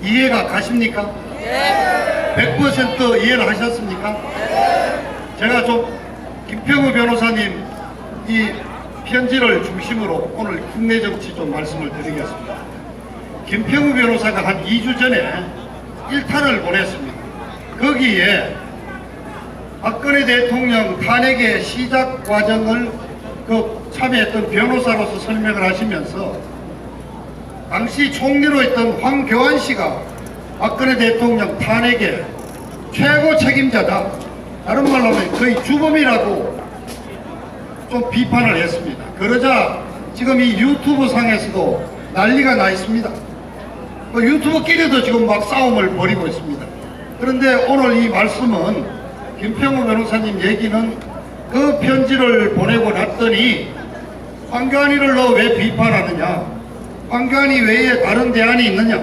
이해가 가십니까? 네. 100% 이해를 하셨습니까? 네. 제가 좀 김평우 변호사님 이 편지를 중심으로 오늘 국내 정치 좀 말씀을 드리겠습니다. 김평우 변호사가 한 2주 전에 일탄을 보냈습니다. 거기에 박근혜 대통령 탄핵의 시작 과정을 참여했던 변호사로서 설명을 하시면서 당시 총리로 있던 황교안 씨가 박근혜 대통령 탄핵의 최고 책임자다, 다른 말로 하면 거의 주범이라고 좀 비판을 했습니다. 그러자 지금 이 유튜브 상에서도 난리가 나 있습니다. 유튜브끼리도 지금 막 싸움을 벌이고 있습니다. 그런데 오늘 이 말씀은 김평우 변호사님 얘기는 그 편지를 보내고 났더니 황교안이를 너 왜 비판하느냐, 황교안이 외에 다른 대안이 있느냐,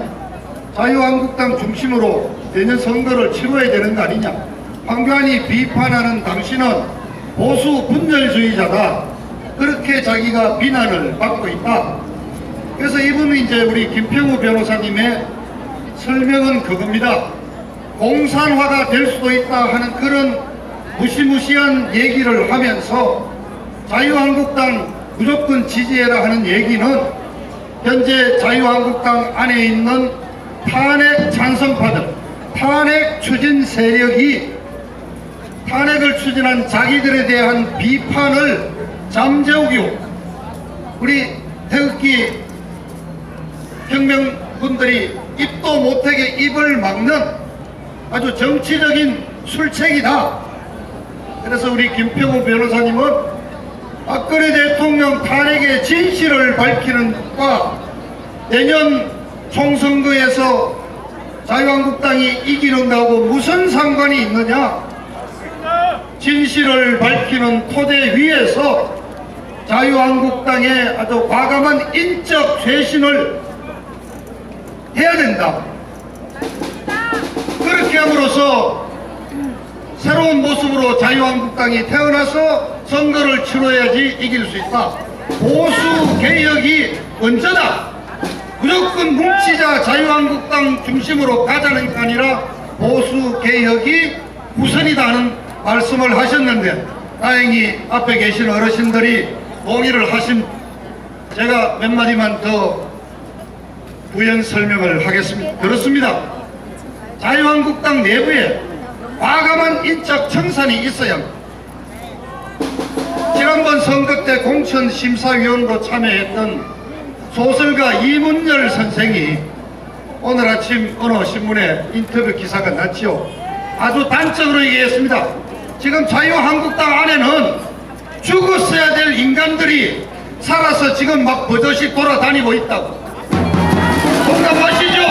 자유한국당 중심으로 내년 선거를 치러야 되는 거 아니냐, 황교안이 비판하는 당신은 보수 분열주의자다, 그렇게 자기가 비난을 받고 있다. 그래서 이분은 이제 우리 김평우 변호사님의 설명은 그겁니다. 공산화가 될 수도 있다 하는 그런 무시무시한 얘기를 하면서 자유한국당 무조건 지지해라 하는 얘기는 현재 자유한국당 안에 있는 탄핵 찬성파들, 탄핵 추진 세력이 탄핵을 추진한 자기들에 대한 비판을 잠재우기, 우리 태극기 혁명분들이 입도 못하게 입을 막는 아주 정치적인 술책이다. 그래서 우리 김평우 변호사님은 박근혜 대통령 탄핵의 진실을 밝히는 것과 내년 총선거에서 자유한국당이 이기는 거하고 무슨 상관이 있느냐, 진실을 밝히는 토대 위에서 자유한국당의 아주 과감한 인적 쇄신을 해야 된다. 그렇게 함으로써 새로운 모습으로 자유한국당이 태어나서 선거를 치러야지 이길 수 있다. 보수 개혁이 먼저다. 무조건 뭉치자, 자유한국당 중심으로 가자는 게 아니라 보수 개혁이 우선이다 하는 말씀을 하셨는데, 다행히 앞에 계신 어르신들이 동의를 하신, 제가 몇 마디만 더 부연 설명을 하겠습니다. 그렇습니다. 자유한국당 내부에 과감한 인적 청산이 있어야 합니다. 지난번 선거 때 공천심사위원으로 참여했던 소설가 이문열 선생이 오늘 아침 어느 신문에 인터뷰 기사가 났지요. 아주 단적으로 얘기했습니다. 지금 자유한국당 안에는 죽었어야 될 인간들이 살아서 지금 막 버젓이 돌아다니고 있다고. 공감하시죠?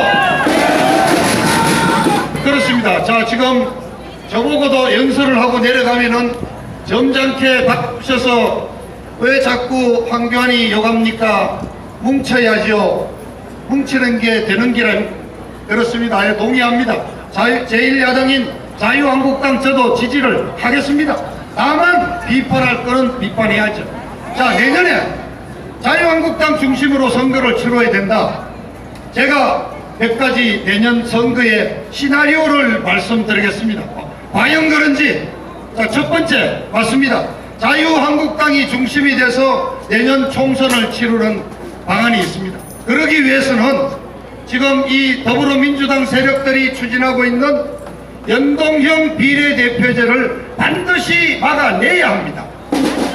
그렇습니다. 자, 지금 저보고도 연설을 하고 내려가면은 점잖게 바꾸셔서 왜 자꾸 황교안이 욕합니까? 뭉쳐야죠. 뭉치는 게 되는 길은 그렇습니다. 예, 동의합니다. 제1야당인 자유한국당 저도 지지를 하겠습니다. 다만 비판할 거는 비판해야죠. 자, 내년에 자유한국당 중심으로 선거를 치러야 된다. 제가 몇 가지 내년 선거의 시나리오를 말씀드리겠습니다. 과연 그런지, 자, 첫 번째 맞습니다. 자유한국당이 중심이 돼서 내년 총선을 치르는 방안이 있습니다. 그러기 위해서는 지금 이 더불어민주당 세력들이 추진하고 있는 연동형 비례대표제를 반드시 막아내야 합니다.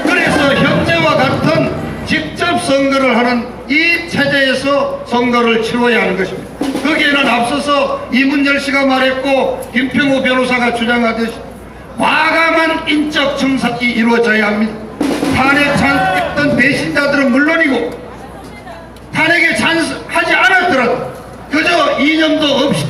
그래서 현재와 같은 직접 선거를 하는 이 체제에서 선거를 치러야 하는 것입니다. 거기에는 앞서서 이문열 씨가 말했고 김평우 변호사가 주장하듯이 과감한 인적 청산이 이루어져야 합니다. 탄핵 찬성했던 배신자들은 물론이고 탄핵에 찬성하지 않았더라도 그저 이념도 없이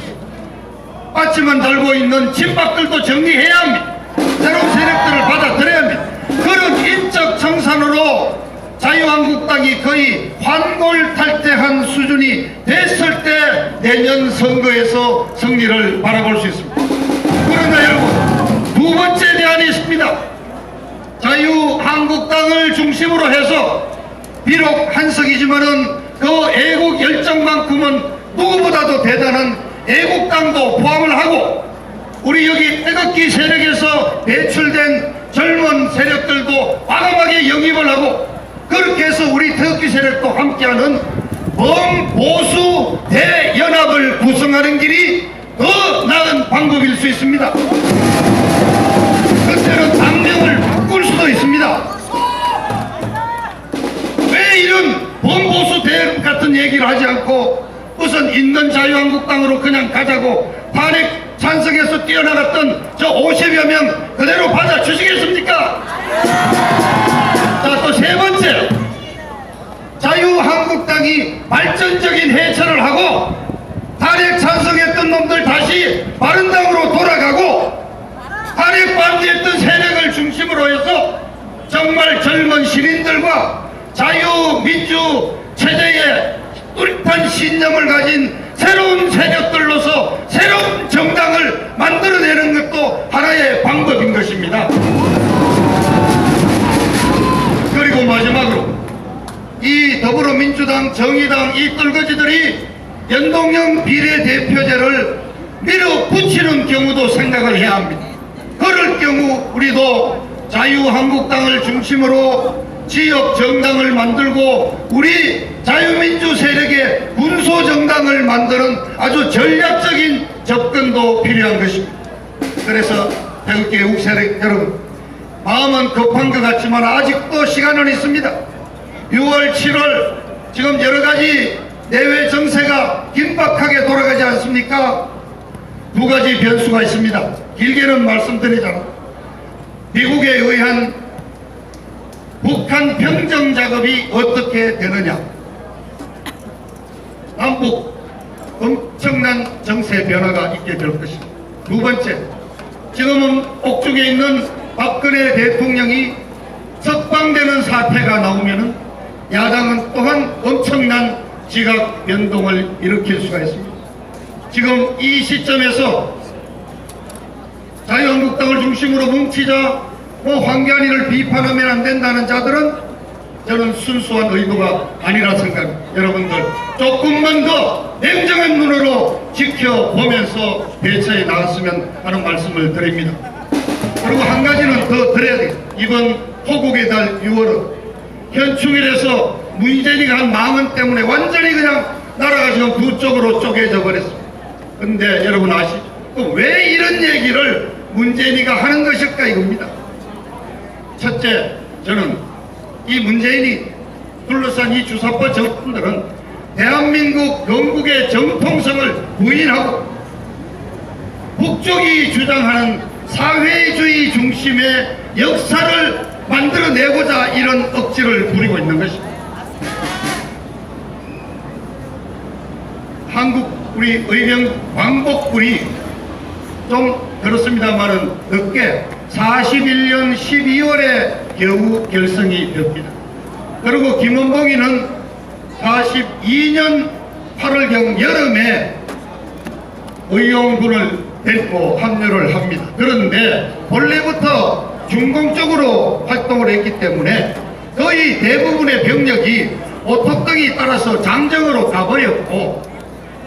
빠치만 달고 있는 친박들도 정리해야 합니다. 새로운 세력들을 받아들여야 합니다. 그런 인적 청산으로 자유한국당이 거의 환골탈태한 수준이 됐을 때 내년 선거에서 승리를 바라볼 수 있습니다. 그러나 여러분, 두 번째 대안이 있습니다. 자유한국당을 중심으로 해서 비록 한석이지만은 그 애국 열정만큼은 누구보다도 대단한 애국당도 포함을 하고 우리 여기 태극기 세력에서 배출된 젊은 세력들도 과감하게 영입을 하고 그렇게 해서 우리 태극기 세력도 함께하는 범보수 대연합을 구성하는 길이 더 나은 방법일 수 있습니다. 그때는 당명을 바꿀 수도 있습니다. 왜 이런 범보수 대연합 같은 얘기를 하지 않고 우선 있는 자유한국당으로 그냥 가자고 탄핵 찬성해서 뛰어나갔던 저 50여 명 그대로 받아주시겠습니까? 자, 또 세 번째, 자유한국당이 발전적인 해체를 하고 탄핵 찬성했던 놈들 다시 바른당으로 돌아가고 탄핵 반대했던 세력을 중심으로 해서 정말 젊은 시민들과 자유민주 체제에 뚜렷한 신념을 가진 새로운 세력들로서 새로운 정당을 만들어내는 것도 하나의 방법인 것입니다. 그리고 마지막으로 이 더불어민주당, 정의당 이 뜰거지들이 연동형 비례대표제를 밀어붙이는 경우도 생각을 해야 합니다. 그럴 경우 우리도 자유한국당을 중심으로 지역 정당을 만들고 우리 자유민주 세력의 군소 정당을 만드는 아주 전략적인 접근도 필요한 것입니다. 그래서 태극기 애국 세력 여러분, 마음은 급한 것 같지만 아직도 시간은 있습니다. 6월, 7월 지금 여러 가지 내외 정세가 긴박하게 돌아가지 않습니까? 두 가지 변수가 있습니다. 길게는 말씀드리자면 미국에 의한 북한 평정 작업이 어떻게 되느냐, 남북 엄청난 정세 변화가 있게 될 것입니다. 두 번째, 지금은 옥중에 있는 박근혜 대통령이 석방되는 사태가 나오면은 야당은 또한 엄청난 지각 변동을 일으킬 수가 있습니다. 지금 이 시점에서 자유한국당을 중심으로 뭉치자 황교안이를 비판하면 안 된다는 자들은 저는 순수한 의도가 아니라 생각합니다. 여러분들 조금만 더 냉정한 눈으로 지켜보면서 대처에 나왔으면 하는 말씀을 드립니다. 그리고 한 가지는 더 드려야 돼요. 이번 호국의 달 6월은 현충일에서 문재인이가 한 망언 때문에 완전히 그냥 나라가 지금 두 쪽으로 쪼개져 버렸습니다. 근데 여러분 아시죠? 왜 이런 얘기를 문재인이가 하는 것일까 이겁니다. 첫째, 저는 이 문재인이 둘러싼 이 주사파 정권들은 대한민국 영국의 정통성을 부인하고 북쪽이 주장하는 사회주의 중심의 역사를 만들어내고자 이런 억지를 부리고 있는 것입니다. 한국 우리 의병 광복군이 좀 그렇습니다만은 늦게 41년 12월에 겨우 결성이 됩니다. 그리고 김원봉이는 42년 8월경 여름에 의용군을 데리고 합류를 합니다. 그런데 본래부터 중공적으로 활동을 했기 때문에 거의 대부분의 병력이 오토등이 따라서 장정으로 가버렸고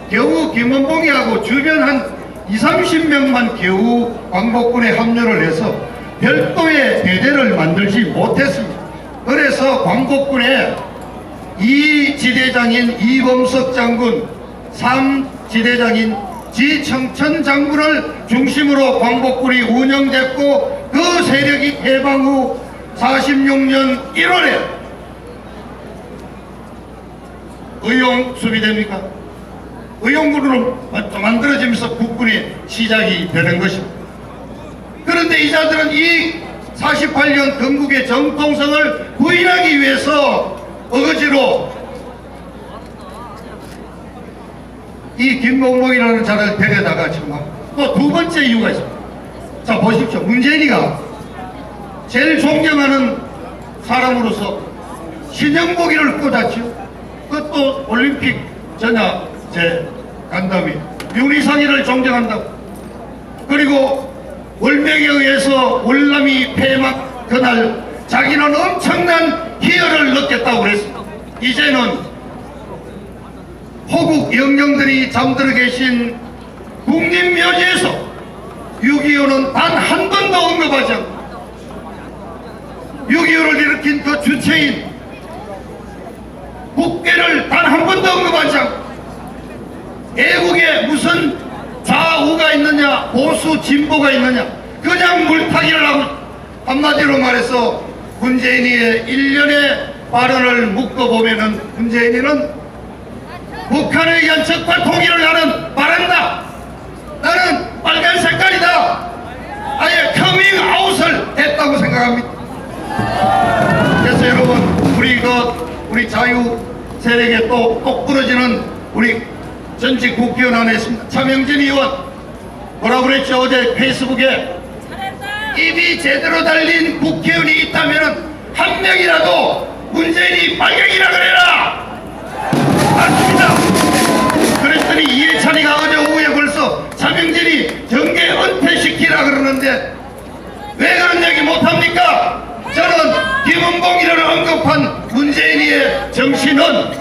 겨우 김원봉이하고 주변 한 20-30명만 겨우 광복군에 합류를 해서 별도의 대대를 만들지 못했습니다. 그래서 광복군에 2지대장인 이범석 장군, 3지대장인 지청천 장군을 중심으로 광복군이 운영됐고 그 세력이 해방 후 46년 1월에 의용 수비됩니까? 의용군으로 만들어지면서 국군이 시작이 되는 것입니다. 그런데 이 자들은 이 48년 건국의 정통성을 부인하기 위해서 어거지로 이 김봉봉이라는 자를 데려다가 지금 또 두 번째 이유가 있습니다. 자 보십시오. 문재인이가 제일 존경하는 사람으로서 신영복이를 꽂았죠. 그것도 올림픽 전야 제 간담회 윤희상이를 존경한다고. 그리고 월명에 의해서 월남이 폐막 그날 자기는 엄청난 희열을 느꼈다고 그랬습니다. 이제는 호국 영령들이 잠들어 계신 국립묘지에서 6.25는 단 한 번도 언급하지 않고 6.25를 일으킨 그 주체인 국회를 단 한 번도 언급하지 않고 애국에 무슨 좌우가 있느냐 보수 진보가 있느냐 그냥 물타기를 하고 한마디로 말해서 문재인이의 일련의 발언을 묶어보면은 문재인이는 북한에 의한 적과 통일을 나는 바란다. 나는 빨간 색깔이다. 아예 커밍아웃을 했다고 생각합니다. 그래서 여러분 우리 자유 세력에 똑 부러지는 우리 전직 국회의원 안에 있습니다. 차명진 의원 뭐라고 그랬죠? 어제 페이스북에 입이 제대로 달린 국회의원이 있다면 한 명이라도 문재인이 빨갱이라 그래라. 맞습니다. 그랬더니 이해찬이가 어제 오후에 벌써 차명진이 정계 은퇴시키라 그러는데 왜 그런 얘기 못합니까? 저는 김은봉이를 언급한 문재인이의 정신은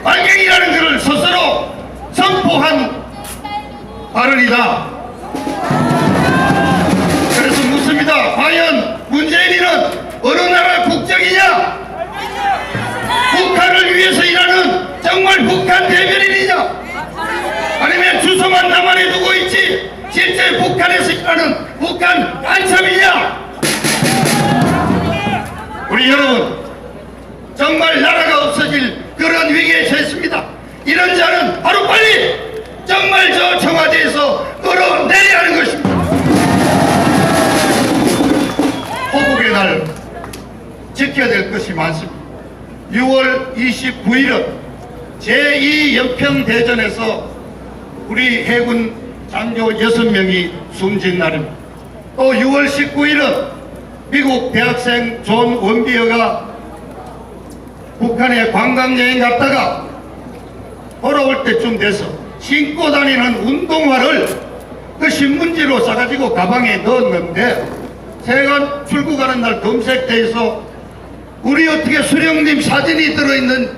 빨갱이라는 것을 스스로 선포한 발언이다. 그래서 묻습니다. 과연 문재인이는 어느 나라 국적이냐? 북한을 위해서 일하는 정말 북한 대변인이냐? 아니면 주소만 남한에 두고 있지 실제 북한에서 일하는 북한 간첩이냐? 우리 여러분 정말 나라가 없어질 그런 위기에 처했습니다. 이런 자는 하루빨리 정말 저 청와대에서 끌어내려야 하는 것입니다. 호국의 날 지켜야 될 것이 많습니다. 6월 29일은 제2연평대전에서 우리 해군 장교 6명이 숨진 날입니다. 또 6월 19일은 미국 대학생 존 원비어가 북한에 관광여행 갔다가 돌아올 때쯤 돼서 신고 다니는 운동화를 그 신문지로 싸가지고 가방에 넣었는데 제가 출국하는 날 검색대에서 우리 어떻게 수령님 사진이 들어있는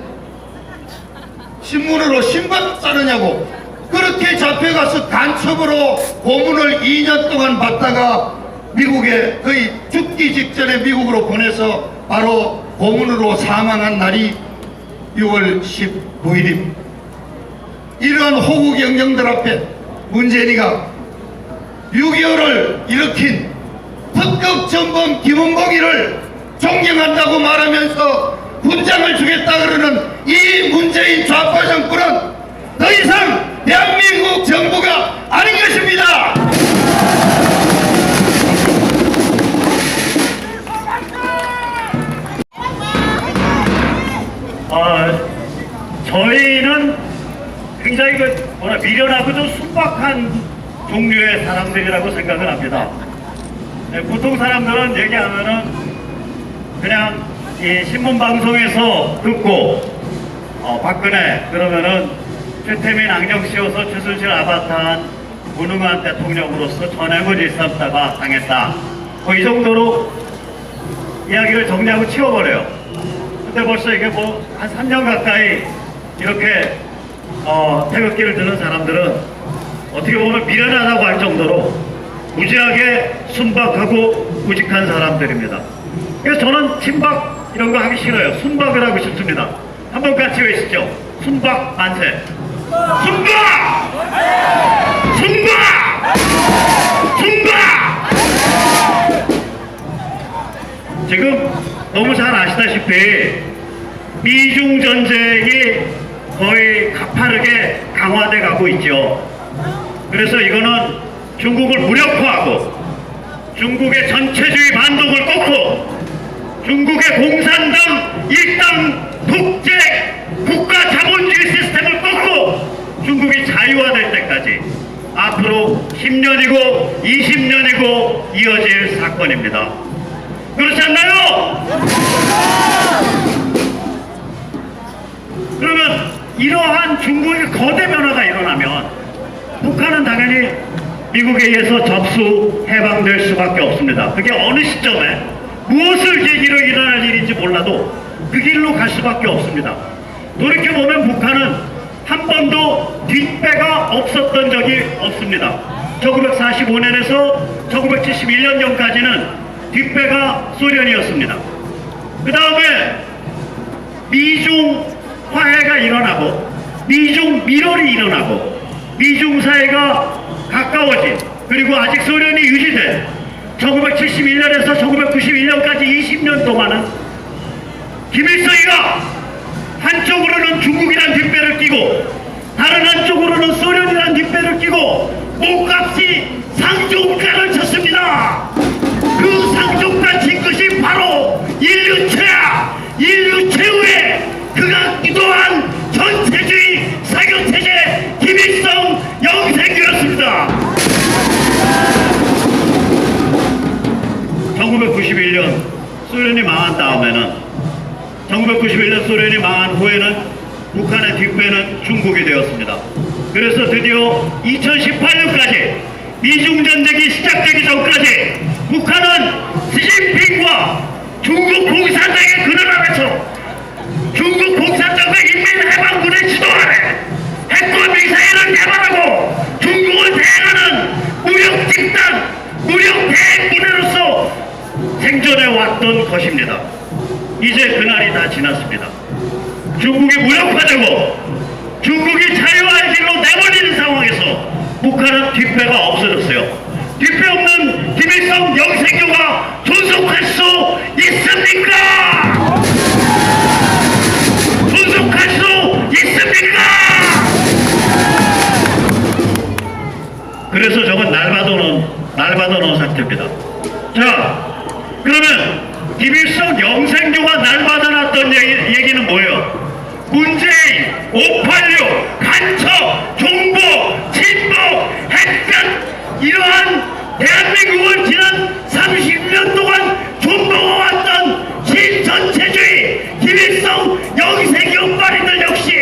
신문으로 신발 싸느냐고 그렇게 잡혀가서 간첩으로 고문을 2년 동안 받다가 미국에 거의 죽기 직전에 미국으로 보내서 바로 고문으로 사망한 날이 6월 19일입니다. 이러한 호국 영령들 앞에 문재인이가 6.25를 일으킨 특급 전범 김은봉이를 존경한다고 말하면서 훈장을 주겠다 그러는 이 문재인 좌파 정권은 더 이상 대한민국 정부가 아닌 것입니다. 저희는 굉장히 미련하고 좀 순박한 종류의 사람들이라고 생각을 합니다. 보통 사람들은 얘기하면은 그냥 이 신문방송에서 듣고 박근혜 그러면은 최태민 안경 씌워서 최순실 아바타한 무능한 대통령으로서 전행을 일삼다가 당했다. 이 정도로 이야기를 정리하고 치워버려요. 근데 벌써 이게 한 3년 가까이 이렇게 태극기를 드는 사람들은 어떻게 보면 미련하다고 할 정도로 무지하게 순박하고 우직한 사람들입니다. 그래서 저는 친박 이런 거 하기 싫어요. 순박을 하고 싶습니다. 한번 같이 외치죠. 순박 만세. 순박! 순박! 순박! 지금 너무 잘 아시다시피 미중 전쟁이 거의 가파르게 강화돼 가고 있죠. 그래서 이거는 중국을 무력화하고 중국의 전체주의 반동을 꺾고 중국의 공산당 일당 독재 국가 자본주의 시스템을 꺾고 중국이 자유화될 때까지 앞으로 10년이고 20년이고 이어질 사건입니다. 그렇지 않나요? 그러면 이러한 중국의 거대 변화가 일어나면 북한은 당연히 미국에 의해서 접수 해방될 수밖에 없습니다. 그게 어느 시점에 무엇을 계기로 일어날 일인지 몰라도 그 길로 갈 수밖에 없습니다. 돌이켜보면 북한은 한 번도 뒷배가 없었던 적이 없습니다. 1945년에서 1971년경까지는 뒷배가 소련이었습니다. 그 다음에 미중 화해가 일어나고 미중 밀월이 일어나고 미중 사이가 가까워진, 그리고 아직 소련이 유지된 1971년에서 1991년까지 20년 동안은 김일성이가 한쪽으로는 중국이란 뒷배를 끼고 다른 한쪽으로는 소련이란 뒷배를 끼고 몸값이 상종가를 쳤습니다. 그 상종가 친 것이 바로 인류 최악, 인류 최후의 그가 기도한 전체주의 사교체제 김일성 영생이었습니다. 1991년 소련이 망한 다음에는 1991년 소련이 망한 후에는 북한의 뒷배는 중국이 되었습니다. 그래서 드디어 2018년까지 미중전쟁이 시작되기 전까지 북한은 시진핑과 중국 공산당의 그늘 아래서 중국 공산당과 인민해방군의 지도 아래 핵과 미사일을 개발하고 중국을 대항하는 무력 집단, 무력 대행군으로서 생존해 왔던 것입니다. 이제 그날이 다 지났습니다. 중국이 무력화되고 중국이 자유화의 길로 내몰리는 상황에서 북한은 뒷배가 없어졌어요. 뒷배 없는 김일성 영생교가 존속할 수 있습니까? 존속할 수 있습니까? 그래서 저건 날받아놓은 상태입니다. 자, 그러면 김일성 영생교가 날받아놨던 얘기는 뭐예요? 문재인, 586, 간첩, 종보, 진보, 핵변, 이러한 대한민국을 지난 30년 동안 존버해왔던 신전체주의 김일성 영생교 파리들 역시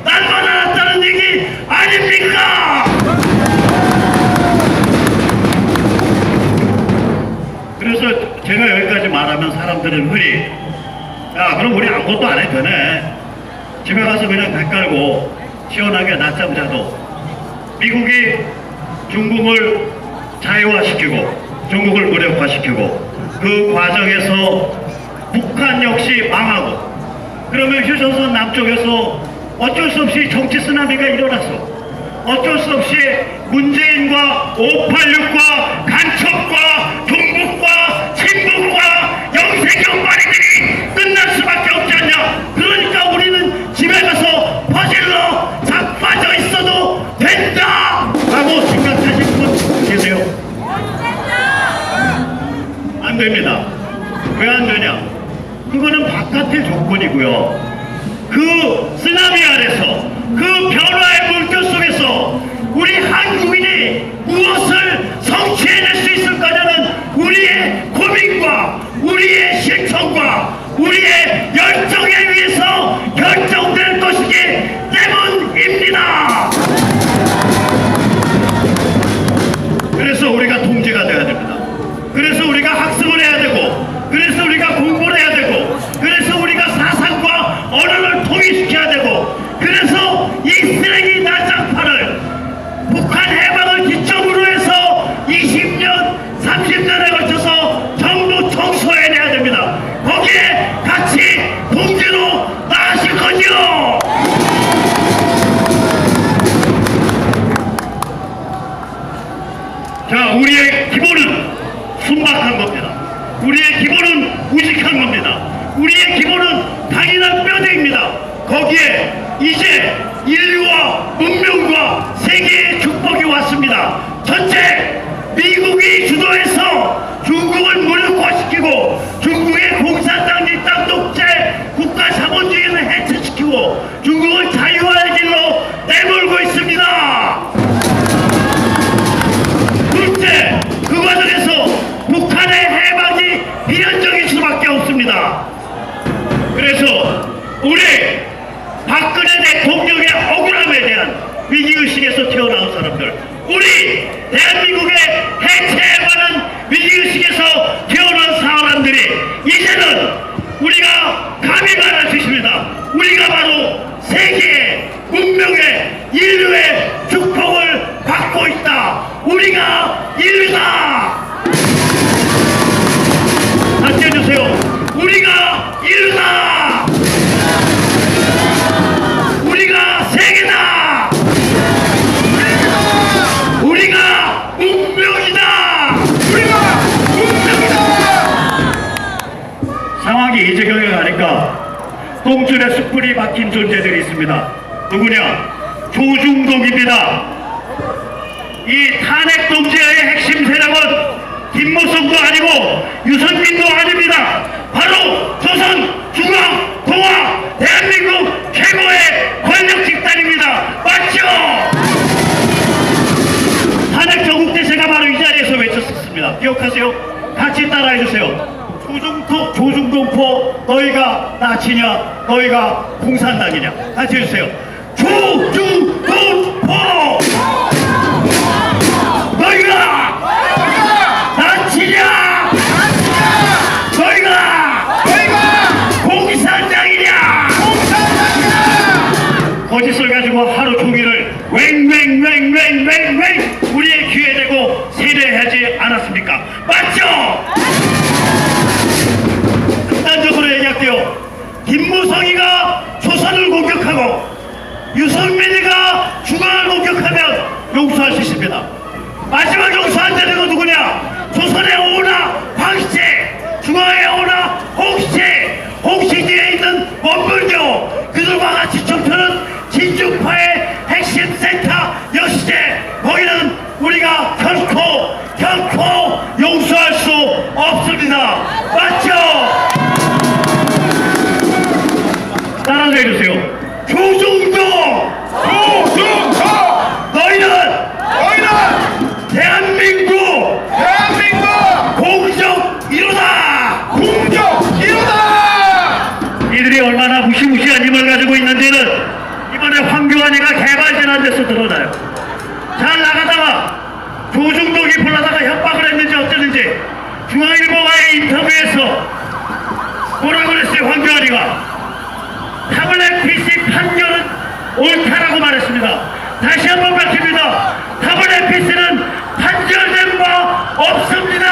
날받아놨다는 얘기 아닙니까? 그래서 제가 여기까지 말하면 사람들은 흔히 야, 그럼 우리 아무것도 안 해도 되네, 집에 가서 그냥 배 깔고 시원하게 낮잠 자도 미국이 중국을 자유화시키고 중국을 무력화시키고 그 과정에서 북한 역시 망하고, 그러면 휴전선 남쪽에서 어쩔 수 없이 정치 쓰나미가 일어났어. 어쩔 수 없이 문재인과 586과 간첩과 종북과 친북과 영세경 말이들이 끝날 수밖에 없지 않냐. 그러니까 우리는 집에 가서 퍼질러 자빠져 있어도 된다 라고 생각하시는 분 계세요? 안 됩니다. 왜 안 되냐? 그거는 바깥의 조건이고요. 그 쓰나미 아래서 그 변화의 물결 속에서 우리 한국인이 무엇을 성취해낼 수 있을 거냐는 우리의 고민과 우리의 실천과 우리의 열정에 의해서 결정될 것이기 때문입니다. 그래서 우리가 동지가 되어야 됩니다. 그래서 우리가 학습을 해야 되고, 그래서 우리가 공부를 해야 되고, 그래서 우리가 사상과 섞인 존재들이 있습니다. 누구냐? 조중동입니다. 이 탄핵 동지의 핵심 세력은 김무성도 아니고 유승민도 아닙니다. 바로 조선, 중앙, 동아, 대한민국 최고의 권력 집단입니다. 맞죠? 탄핵 정국 때 제가 바로 이 자리에서 외쳤었습니다. 기억하세요? 같이 따라해주세요. 조중동포 너희가 나치냐 너희가 공산당이냐 같이 해주세요. 조중동포 너희가 나치냐 너희가 공산당이냐 거짓을 가지고 하루 종일을 웽웽웽웽웽웽 우리의 귀에 대고 세례하지 않았습니까? 맞죠? 극단적으로 얘기할게요. 김무성이가 조선을 공격하고 유승민이가 중앙을 공격하면 용서할 수 있습니다. 마지막 용서 안 되는 건 누구냐? 조선의 오나 황씨체, 중앙의 오나 홍씨체, 홍씨 뒤에 있는 원불교, 그들과 같이 춤추는 진중파의 핵심 센터 여시제, 거기는 우리가 결코 용서할 수 없습니다. 맞죠? 따라서 해주세요. 조중동! 너희는 대한민국 공적 1호다! 이들이 얼마나 무시무시한 힘을 가지고 있는지는 이번에 황교안이가 개발진한 데서 드러나요. 잘 나가다가 조중동이 불러다가 협박을 했는지 어쩌는지 중앙일보와의 인터뷰에서 뭐라고 그랬어요? 황교안이가 타블렛 PC 판결은 옳다라고 말했습니다. 다시 한번 밝힙니다. 타블렛 PC는 판결된 바 없습니다.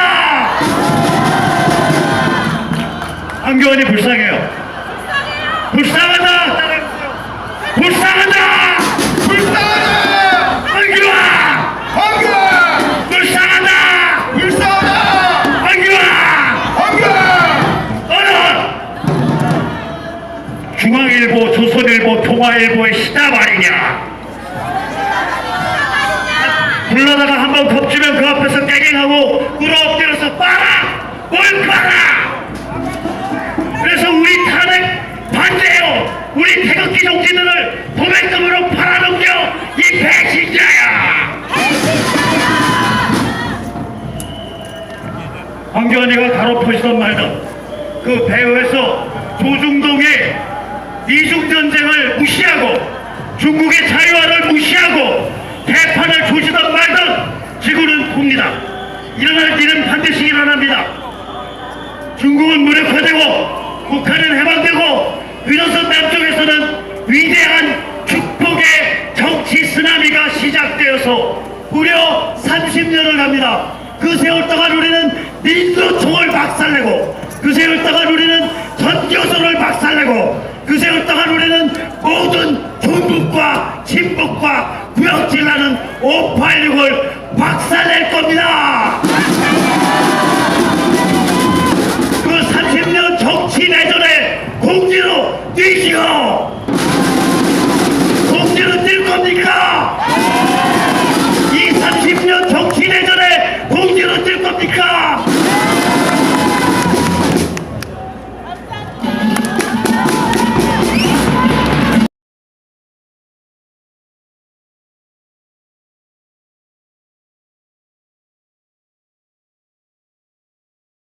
황교안이 불쌍해요. 불쌍하다. 따라해주세요. 불쌍하다. 황교안. 불쌍하다. 중앙일보, 조선일보, 동아일보의 시답 아니냐? 불러다가 한번 겁주면 그 앞에서 깨갱하고 꿇어 엎드려서 빨아! 뭘 빨아! 그래서 우리 탄핵 반대요! 우리 태극기 정치들을 도매금으로 팔아넘겨 이 배신자야! 황교안이가 가로포시던 말던 그 배후에서 조중동의 이중전쟁을 무시하고 중국의 자유화를 무시하고 대판을 조지던 말던 지구는 봅니다. 일어날 일은 반드시 일어납니다. 중국은 무력화되고 북한은 해방되고 비로소 남쪽에서는 위대한 축복의 정치 쓰나미가 시작되어서 무려 30년을 갑니다. 그 세월 동안 우리는 민주총을 박살내고 그 세월 동안 우리는 전교조를 박살내고 그 세월 동안 우리는 모든 중국과 친북과 구역질나는 586을 박살낼 겁니다. 그 30년 정치 내전의 공지로 뛰시오.